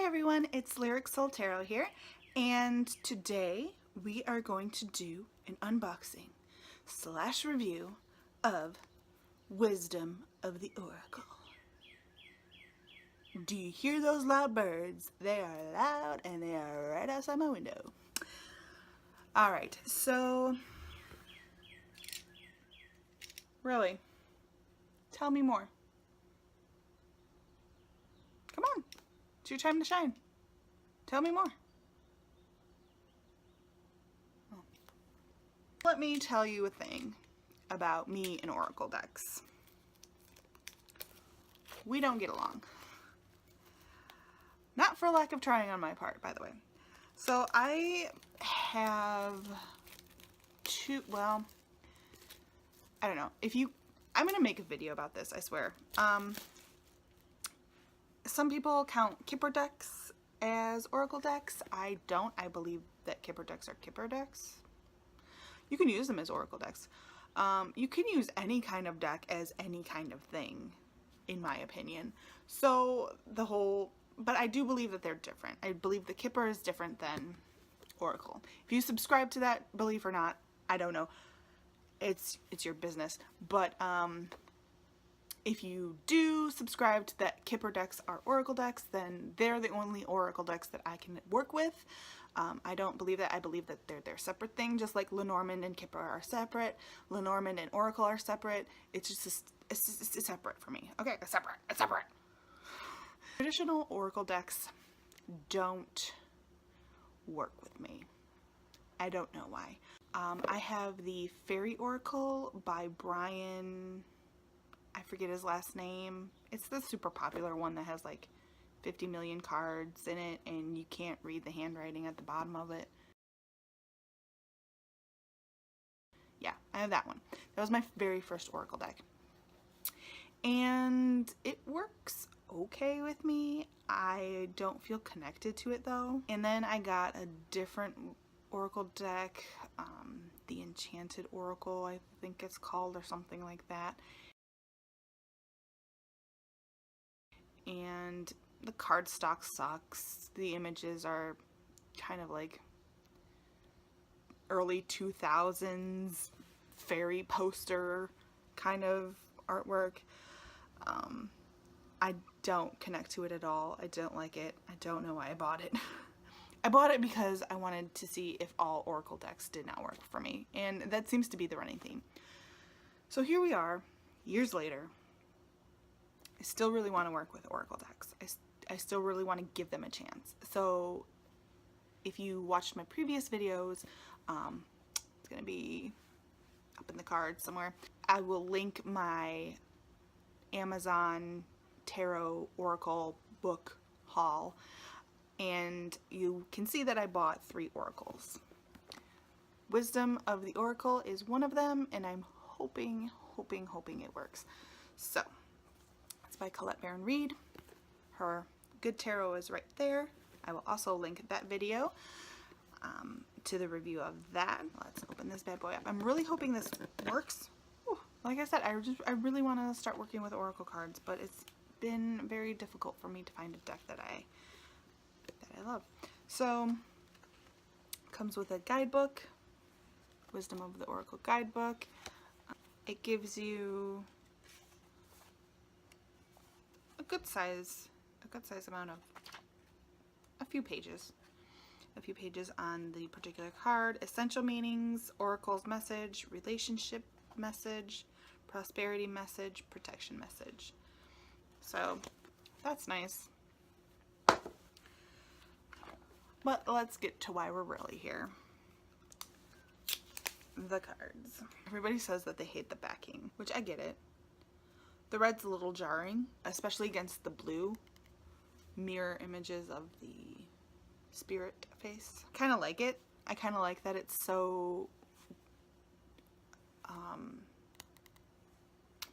Hi everyone, it's Lyric Soul Tarot here, and today we are going to do an unboxing / review of Wisdom of the Oracle. Do you hear those loud birds? They are loud and they are right outside my window. Alright, so really, tell me more. Come on, it's your time to shine. Tell me more. Let me tell you a thing about me and Oracle decks. We don't get along. Not for lack of trying on my part, by the way. So I have well, I don't know. I'm going to make a video about this, I swear. Some people count Kipper decks as Oracle decks. I don't. I believe that Kipper decks are Kipper decks. You can use them as Oracle decks. You can use any kind of deck as any kind of thing, in my opinion. So but I do believe that they're different. I believe the Kipper is different than Oracle. If you subscribe to that belief or not, I don't know. It's your business. But if you do subscribe to that Kipper decks are Oracle decks, then they're the only Oracle decks that I can work with. I don't believe that. I believe that they're separate thing, just like Lenormand and Kipper are separate. Lenormand and Oracle are separate. It's separate for me. Okay, it's separate. Traditional Oracle decks don't work with me. I don't know why. I have the Fairy Oracle by Brian, I forget his last name. It's the super popular one that has like 50 million cards in it and you can't read the handwriting at the bottom of it. Yeah, I have that one. That was my very first Oracle deck. And it works okay with me. I don't feel connected to it though. And then I got a different Oracle deck, the Enchanted Oracle, I think it's called, or something like that. And the cardstock sucks. The images are kind of like early 2000s fairy poster kind of artwork. I don't connect to it at all. I don't like it. I don't know why I bought it. I bought it because I wanted to see if all Oracle decks did not work for me, and that seems to be the running theme. So here we are, years later. I still really want to work with Oracle decks. I still really want to give them a chance. So if you watched my previous videos, it's going to be up in the cards somewhere. I will link my Amazon Tarot Oracle book haul, and you can see that I bought 3 oracles. Wisdom of the Oracle is one of them, and I'm hoping it works. So it's by Colette Baron Reid. Her Good Tarot is right there. I will also link that video to the review of that. Let's open this bad boy up. I'm really hoping this works. Whew. Like I said, I really want to start working with Oracle cards, but it's been very difficult for me to find a deck that I love. So it comes with a guidebook, Wisdom of the Oracle guidebook. It gives you a good size amount of a few pages on the particular card. Essential meanings, Oracle's message, relationship message, prosperity message, protection message. So that's nice. But let's get to why we're really here. The cards. Everybody says that they hate the backing, which I get it. The red's a little jarring, especially against the blue mirror images of the spirit face. I kind of like it. I kind of like that it's so,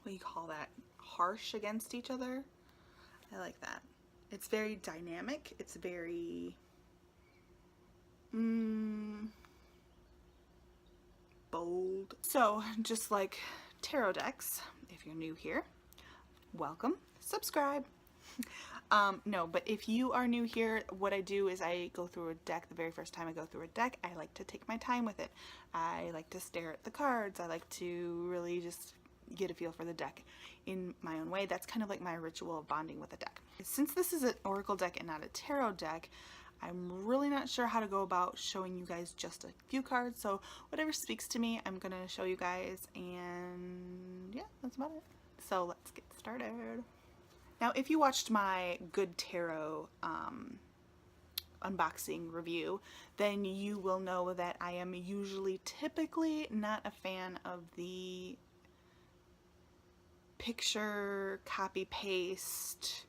what do you call that? Harsh against each other. I like that. It's very dynamic. It's very bold. So just like tarot decks, if you're new here, welcome, subscribe. No, but if you are new here, what I do is I go through a deck. The very first time I go through a deck, I like to take my time with it. I like to stare at the cards. I like to really just get a feel for the deck in my own way. That's kind of like my ritual of bonding with a deck. Since this is an oracle deck and not a tarot deck, I'm really not sure how to go about showing you guys just a few cards, so whatever speaks to me, I'm gonna show you guys, and yeah, that's about it. So let's get started. Now, if you watched my Good Tarot unboxing review, then you will know that I am typically not a fan of the picture copy paste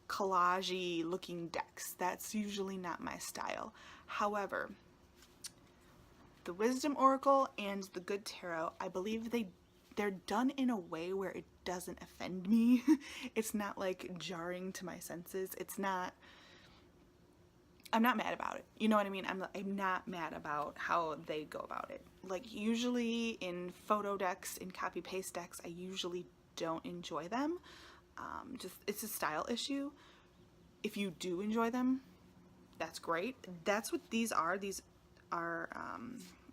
collage-y looking decks. That's usually not my style. However, the Wisdom Oracle and the Good Tarot, I believe they're done in a way where it doesn't offend me. It's not like jarring to my senses. I'm not mad about it. You know what I mean? I'm not mad about how they go about it. Like usually in photo decks, in copy paste decks, I usually don't enjoy them. It's a style issue. If you do enjoy them, that's great. That's what these are. These are,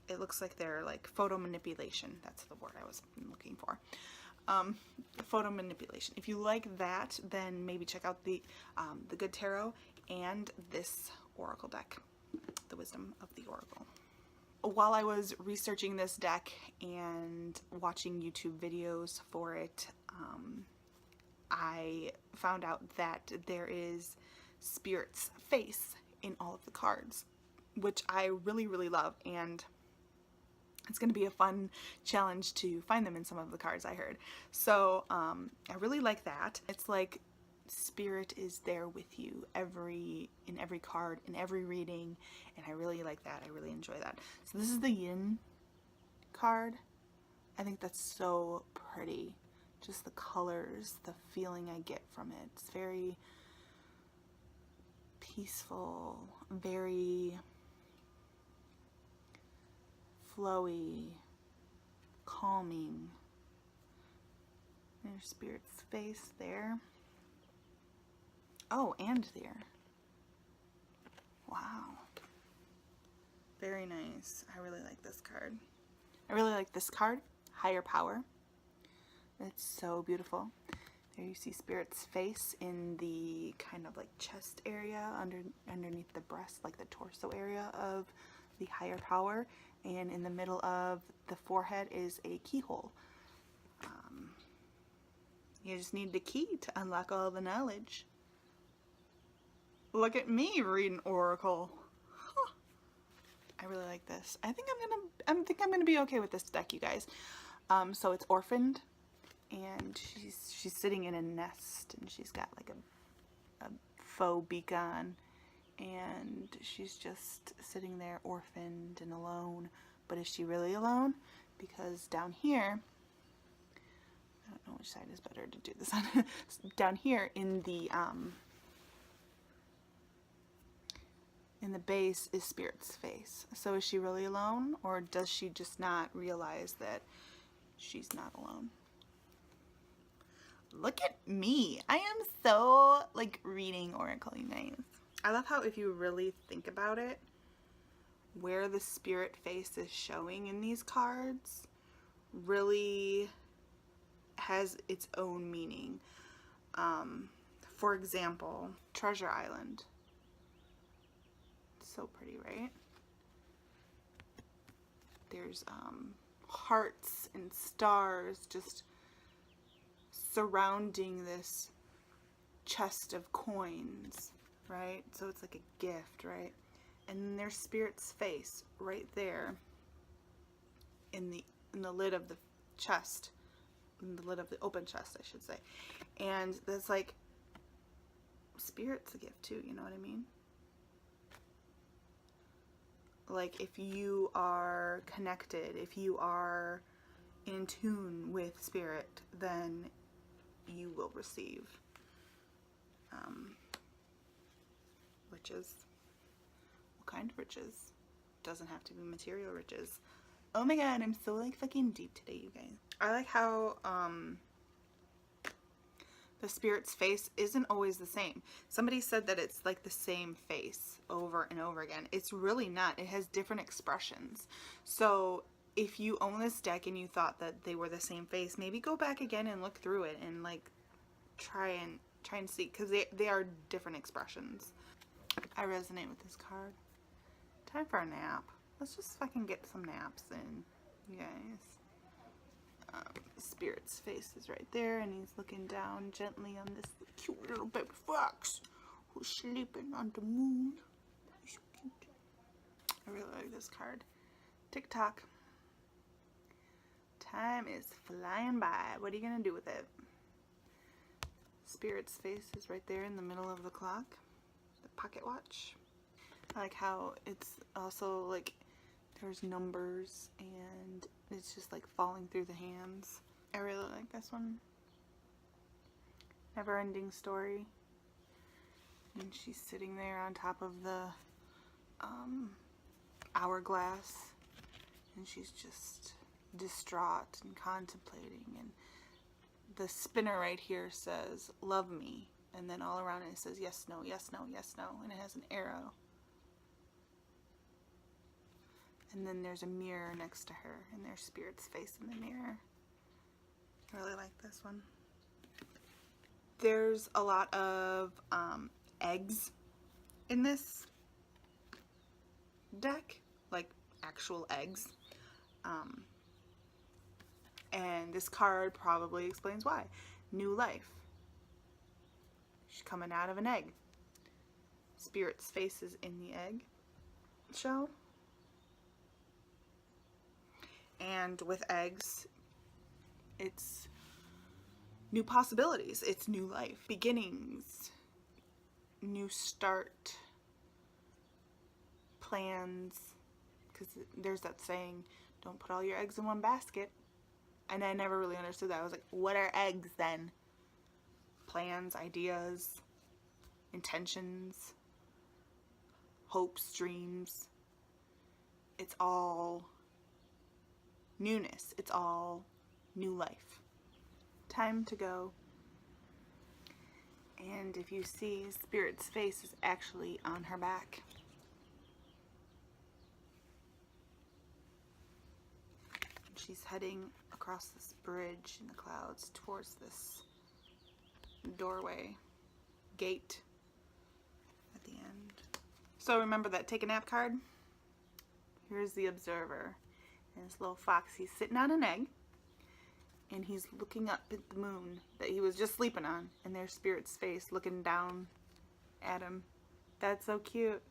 it looks like they're like photo manipulation. That's the word I was looking for. Photo manipulation. If you like that, then maybe check out the Good Tarot and this Oracle deck, the Wisdom of the Oracle. While I was researching this deck and watching YouTube videos for it, I found out that there is Spirit's face in all of the cards, which I really, really love, and it's going to be a fun challenge to find them in some of the cards I heard. So I really like that. It's like Spirit is there with you in every card, in every reading, and I really like that. I really enjoy that. So this is the Yin card. I think that's so pretty. Just the colors, the feeling I get from it. It's very peaceful, very flowy, calming. There's Spirit's face there. Oh, and there. Wow. Very nice. I really like this card. I really like this card, Higher Power. It's so beautiful. There you see Spirit's face in the kind of like chest area, underneath the breast, like the torso area of the Higher Power. And in the middle of the forehead is a keyhole. You just need the key to unlock all the knowledge. Look at me reading Oracle. Huh. I really like this. I think I'm gonna be okay with this deck, you guys. So it's orphaned, and she's sitting in a nest, and she's got like a faux beak on, and she's just sitting there orphaned and alone. But is she really alone? Because down here, I don't know which side is better to do this on. Down here in the base is Spirit's face. So is she really alone, or does she just not realize that she's not alone? Look at me. I am so like reading Oracle, you guys. I love how if you really think about it, where the Spirit face is showing in these cards really has its own meaning. For example, Treasure Island. So pretty, right? There's hearts and stars just surrounding this chest of coins, right? So it's like a gift, right? And then there's Spirit's face right there in the lid of the chest, in the lid of the open chest, I should say. And that's like, Spirit's a gift too, you know what I mean? Like if you are connected, if you are in tune with Spirit, then you will receive riches. What kind of riches? Doesn't have to be material riches. Oh my god, I'm so like fucking deep today, you guys. I like how the spirit's face isn't always the same. Somebody said that it's like the same face over and over again. It's really not. It has different expressions. So if you own this deck and you thought that they were the same face, maybe go back again and look through it and like try and see, because they are different expressions. I resonate with this card. Time for a nap. Let's just fucking get some naps in, you guys. Spirit's face is right there, and he's looking down gently on this cute little baby fox who's sleeping on the moon. So cute. I really like this card. Tick tock. Time is flying by. What are you gonna do with it? Spirit's face is right there in the middle of the clock. The pocket watch. I like how it's also like there's numbers and it's just like falling through the hands. I really like this one. Never ending story. And she's sitting there on top of the hourglass, and she's just distraught and contemplating, and the spinner right here says love me, and then all around it says yes, no, yes, no, yes, no, and it has an arrow. And then there's a mirror next to her, and there's spirit's face in the mirror. I really like this one. There's a lot of eggs in this deck, like actual eggs. And this card probably explains why. New life. She's coming out of an egg. Spirit's face is in the egg shell. And with eggs, it's new possibilities. It's new life, beginnings, new start, plans. Because there's that saying, don't put all your eggs in one basket. And I never really understood that. I was like, what are eggs then? Plans, ideas, intentions, hopes, dreams. It's all newness. It's all new life. Time to go. And if you see, Spirit's face is actually on her back. She's heading across this bridge in the clouds towards this doorway, gate at the end. So remember that take a nap card? Here's the observer. And this little fox, he's sitting on an egg, and he's looking up at the moon that he was just sleeping on, and there's Spirit's face looking down at him. That's so cute.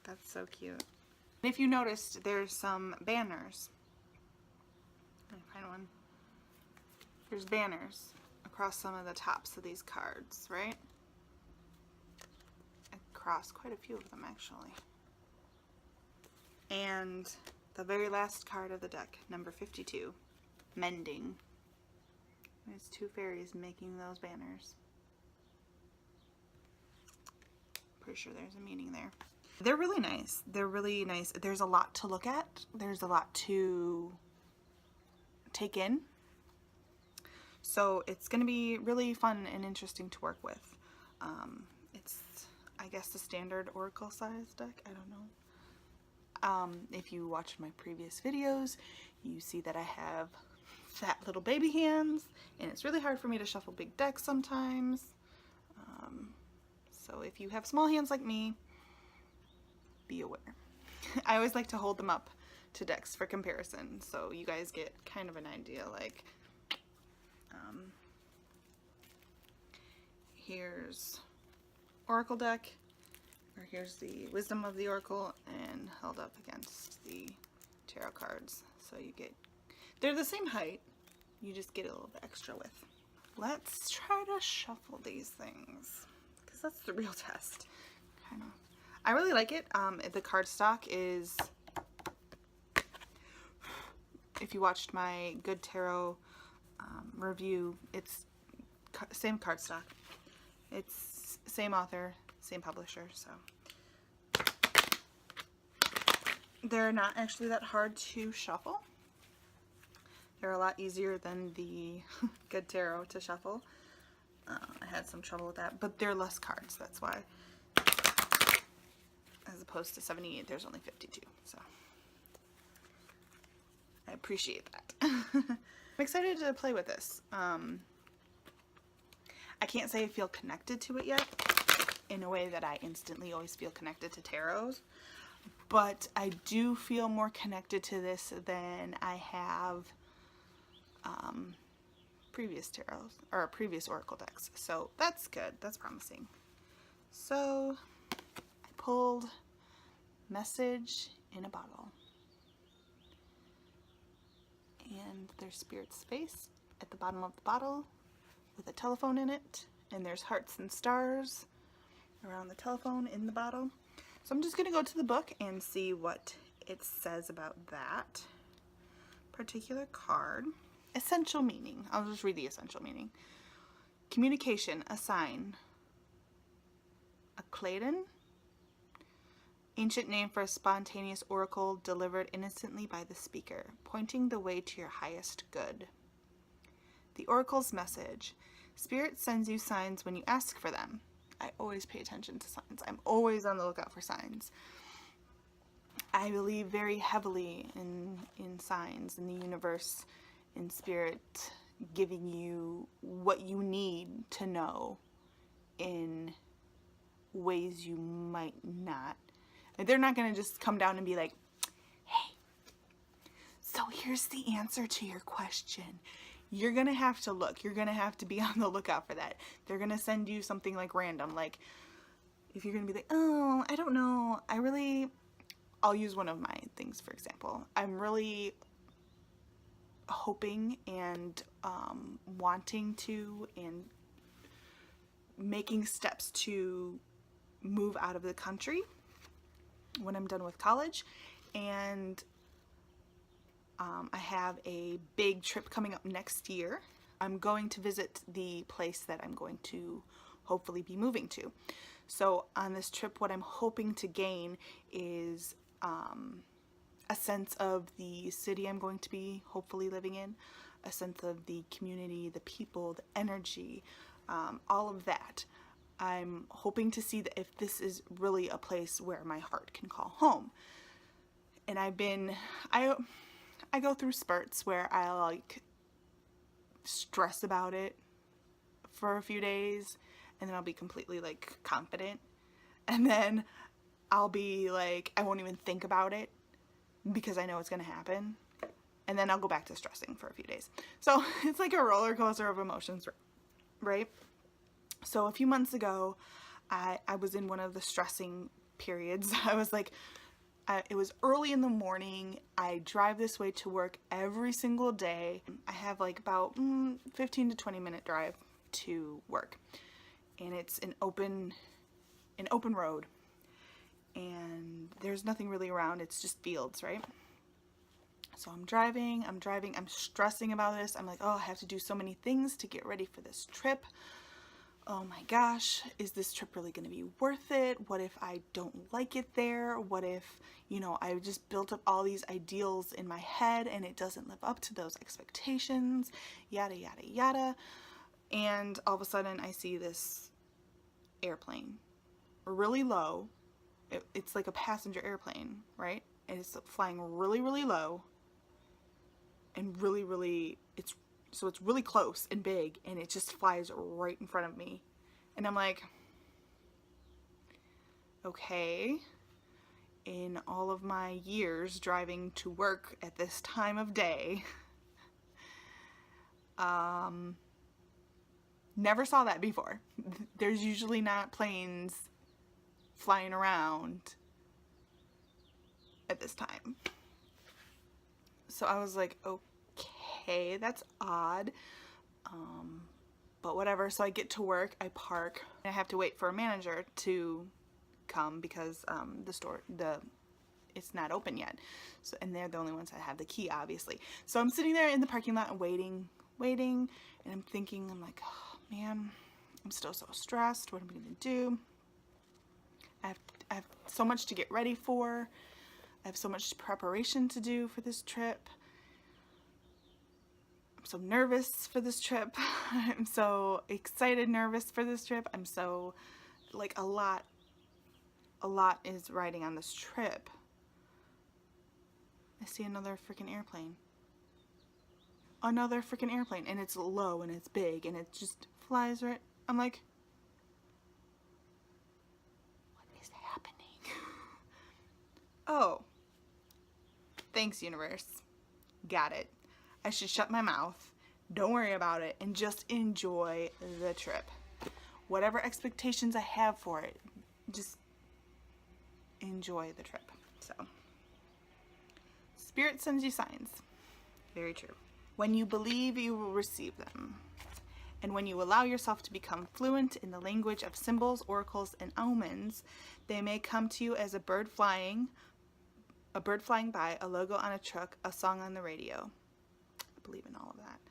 That's so cute. And if you noticed, there's some banners. Let me find one. There's banners across some of the tops of these cards, right? Across quite a few of them, actually. And the very last card of the deck, number 52, Mending. There's two fairies making those banners. Pretty sure there's a meaning there. They're really nice. They're really nice. There's a lot to look at. There's a lot to take in. So it's going to be really fun and interesting to work with. It's, I guess, the standard Oracle size deck. I don't know. If you watched my previous videos, you see that I have fat little baby hands, and it's really hard for me to shuffle big decks sometimes. So if you have small hands like me, be aware. I always like to hold them up to decks for comparison, so you guys get kind of an idea, like, here's Oracle deck, or here's the Wisdom of the Oracle, and held up against the tarot cards. So you get, they're the same height, you just get a little bit extra width. Let's try to shuffle these things, because that's the real test, kind of. I really like it. The cardstock is, if you watched my Good Tarot review, it's same cardstock. It's same author, same publisher, so. They're not actually that hard to shuffle. They're a lot easier than the Good Tarot to shuffle. I had some trouble with that, but they're less cards, that's why. As opposed to 78, there's only 52, so I appreciate that. I'm excited to play with this. I can't say I feel connected to it yet in a way that I instantly always feel connected to tarots, but I do feel more connected to this than I have previous tarots or previous oracle decks, so that's good. That's promising. So I pulled Message in a Bottle, and there's Spirit's face at the bottom of the bottle with a telephone in it, and there's hearts and stars around the telephone in the bottle. So I'm just going to go to the book and see what it says about that particular card. Essential meaning. I'll just read the essential meaning. Communication, a sign. A Claydon. Ancient name for a spontaneous oracle delivered innocently by the speaker, pointing the way to your highest good. The oracle's message. Spirit sends you signs when you ask for them. I always pay attention to signs. I'm always on the lookout for signs. I believe very heavily in signs, in the universe, in Spirit giving you what you need to know in ways you might not. They're not going to just come down and be like, hey, so here's the answer to your question. You're going to have to look. You're going to have to be on the lookout for that. They're going to send you something like random. Like, if you're going to be like, oh, I don't know. I'll use one of my things, for example. I'm really hoping and wanting to and making steps to move out of the country when I'm done with college, and I have a big trip coming up next year. I'm going to visit the place that I'm going to hopefully be moving to. So on this trip, what I'm hoping to gain is a sense of the city I'm going to be hopefully living in, a sense of the community, the people, the energy, all of that. I'm hoping to see that if this is really a place where my heart can call home. And I go through spurts where I like stress about it for a few days, and then I'll be completely like confident, and then I'll be like, I won't even think about it because I know it's gonna happen, and then I'll go back to stressing for a few days. So it's like a roller coaster of emotions, right? So a few months ago, I was in one of the stressing periods. I was like, it was early in the morning. I drive this way to work every single day. I have like about 15 to 20 minute drive to work, and it's an open road, and there's nothing really around. It's just fields, right? So I'm driving, I'm stressing about this. I'm like, oh, I have to do so many things to get ready for this trip. Oh my gosh, is this trip really going to be worth it? What if I don't like it there? What if, I just built up all these ideals in my head and it doesn't live up to those expectations, yada, yada, yada. And all of a sudden I see this airplane really low. It's like a passenger airplane, right? And it's flying really, really low and really, really, it's really close and big, and it just flies right in front of me. And I'm like, okay, in all of my years driving to work at this time of day, never saw that before. There's usually not planes flying around at this time. So I was like, okay, that's odd, but whatever. So I get to work, I park, and I have to wait for a manager to come because it's not open yet. So, and they're the only ones that have the key, obviously. So I'm sitting there in the parking lot waiting, and I'm thinking, I'm like, oh man, I'm still so stressed. What am I gonna do? I have so much to get ready for. I have so much preparation to do for this trip. I'm so nervous for this trip. I'm so excited, nervous for this trip. I'm so, like, a lot is riding on this trip. I see another freaking airplane. Another freaking airplane, and it's low and it's big and it just flies right. I'm like, what is happening? Oh, thanks, universe. Got it. I should shut my mouth, don't worry about it, and just enjoy the trip. Whatever expectations I have for it, just enjoy the trip. So, Spirit sends you signs. Very true. When you believe, you will receive them. And when you allow yourself to become fluent in the language of symbols, oracles, and omens, they may come to you as a bird flying by, a logo on a truck, a song on the radio. I believe in all of that.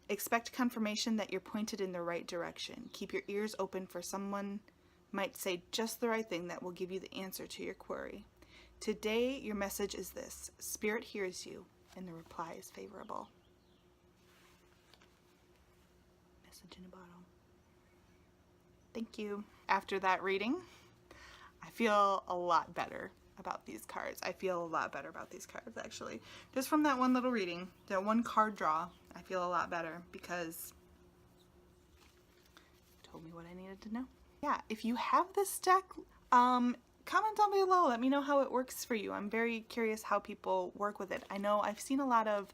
Expect confirmation that you're pointed in the right direction. Keep your ears open for someone might say just the right thing that will give you the answer to your query. Today, your message is this: Spirit hears you, and the reply is favorable. Message in a bottle. Thank you. After that reading, I feel a lot better about these cards. I feel a lot better about these cards, actually. Just from that one little reading, that one card draw, I feel a lot better because it told me what I needed to know. Yeah, if you have this deck, comment down below. Let me know how it works for you. I'm very curious how people work with it. I know I've seen a lot of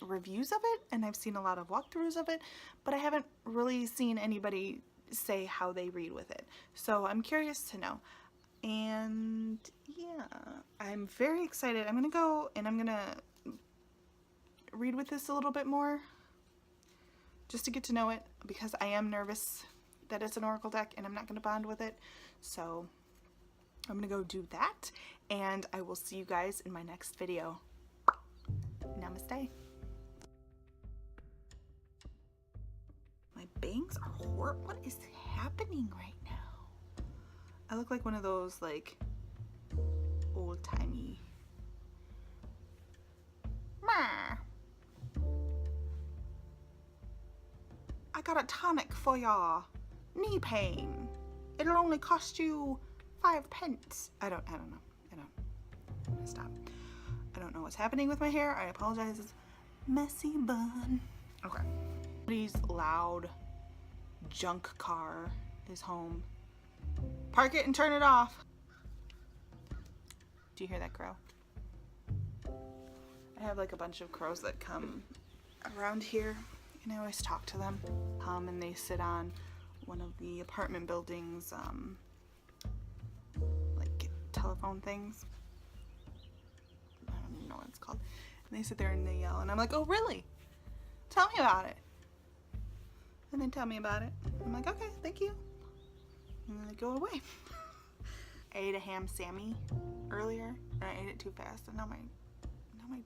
reviews of it, and I've seen a lot of walkthroughs of it, but I haven't really seen anybody say how they read with it. So I'm curious to know. And yeah, I'm very excited. I'm gonna go and I'm gonna read with this a little bit more just to get to know it, because I am nervous that it's an oracle deck and I'm not gonna bond with it. So I'm gonna go do that, and I will see you guys in my next video. Namaste. My bangs are horrible. What is happening right now? I look like one of those, like, old-timey. I got a tonic for your knee pain. It'll only cost you 5 pence. I don't know. I'm gonna stop. I don't know what's happening with my hair. I apologize. It's messy bun. Okay. Somebody's loud junk car is home. Park it and turn it off. Do you hear that crow? I have like a bunch of crows that come around here, and I always talk to them. And they sit on one of the apartment buildings, like telephone things. I don't even know what it's called. And they sit there and they yell, and I'm like, oh really? Tell me about it. And they tell me about it. I'm like, okay, thank you. And then they go away. I ate a ham Sammy earlier, and I ate it too fast, and now my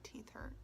teeth hurt.